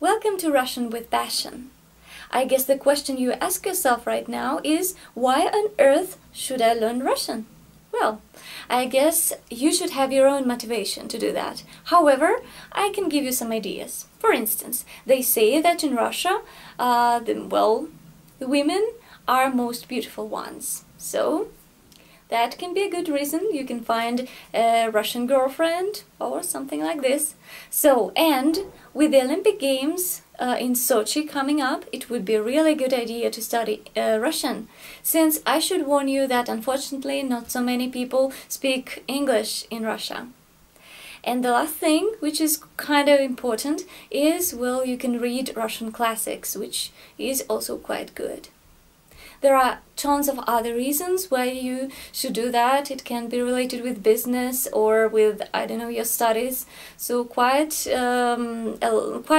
Welcome to Russian with Passion. I guess the question you ask yourself right now is, why on earth should I learn Russian? Well, I guess you should have your own motivation to do that. However, I can give you some ideas. For instance, they say that in Russia, the women are most beautiful ones. So, that can be a good reason. You can find a Russian girlfriend or something like this. So, and with the Olympic Games in Sochi coming up, it would be a really good idea to study Russian, since I should warn you that unfortunately not so many people speak English in Russia. And the last thing, which is kind of important, is, well, you can read Russian classics, which is also quite good. There are tons of other reasons why you should do that. It can be related with business or with, I don't know, your studies. So quite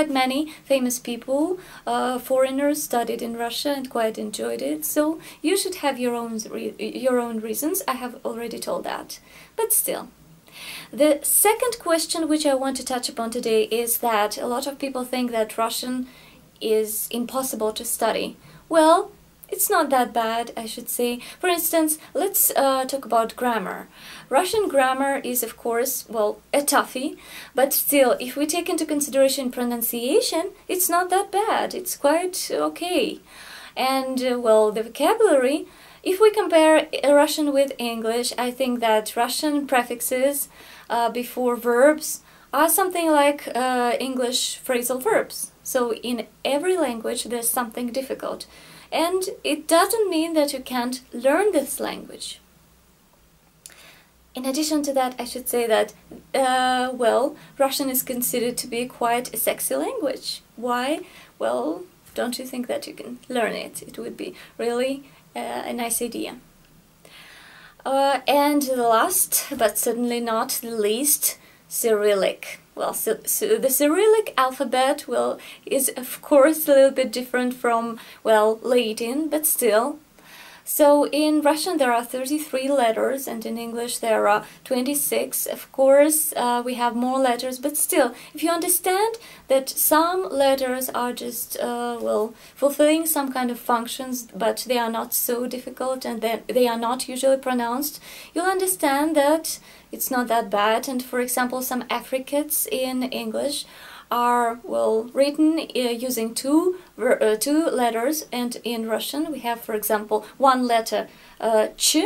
many famous people, foreigners, studied in Russia and quite enjoyed it. So you should have your own reasons. I have already told that. But still. The second question which I want to touch upon today is that a lot of people think that Russian is impossible to study. Well, it's not that bad, I should say. For instance, let's talk about grammar. Russian grammar is, of course, well, a toughie, but still, if we take into consideration pronunciation, it's not that bad. It's quite okay. And, well, the vocabulary, if we compare Russian with English, I think that Russian prefixes before verbs are something like English phrasal verbs. So in every language there's something difficult. And it doesn't mean that you can't learn this language. In addition to that, I should say that, well, Russian is considered to be quite a sexy language. Why? Well, don't you think that you can learn it? It would be really a nice idea. And the last, but certainly not the least, Cyrillic. Well, so the Cyrillic alphabet, well, is of course a little bit different from, well, Latin, but still. So in Russian there are 33 letters and in English there are 26. Of course, we have more letters, but still, if you understand that some letters are just, well, fulfilling some kind of functions, but they are not so difficult and they are not usually pronounced, you'll understand that it's not that bad. And for example, some affricates in English are, well, written using two letters, and in Russian we have, for example, one letter ch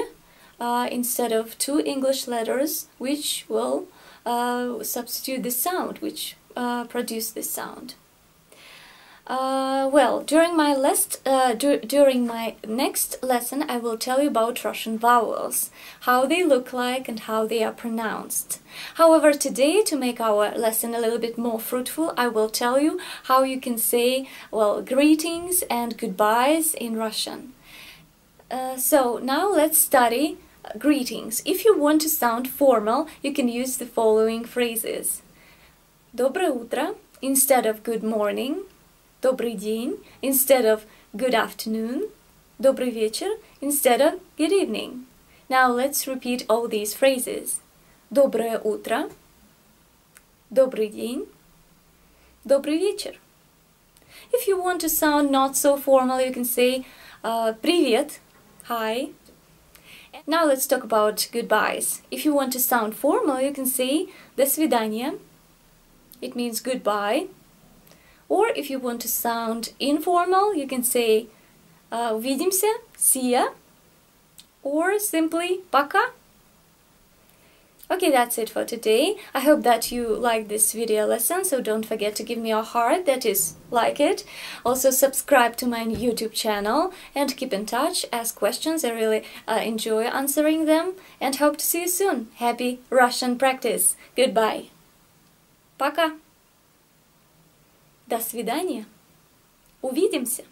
instead of two English letters, which will substitute this sound, which produce this sound. Well, during my next lesson I will tell you about Russian vowels, how they look like and how they are pronounced. However, today, to make our lesson a little bit more fruitful, I will tell you how you can say, well, greetings and goodbyes in Russian. So now let's study greetings. If you want to sound formal, you can use the following phrases. Доброе утро instead of good morning. Добрый день instead of good afternoon. Добрый вечер instead of good evening. Now let's repeat all these phrases. Доброе утро. Добрый день. Добрый вечер. If you want to sound not so formal, you can say Привет, hi. Now let's talk about goodbyes. If you want to sound formal, you can say До свидания. It means goodbye. Or if you want to sound informal, you can say Увидимся, see ya, or simply Пока. Okay, that's it for today. I hope that you liked this video lesson, so don't forget to give me a heart, that is, like it. Also subscribe to my YouTube channel and keep in touch, ask questions, I really enjoy answering them, and hope to see you soon. Happy Russian practice. Goodbye. Пока. До свидания. Увидимся.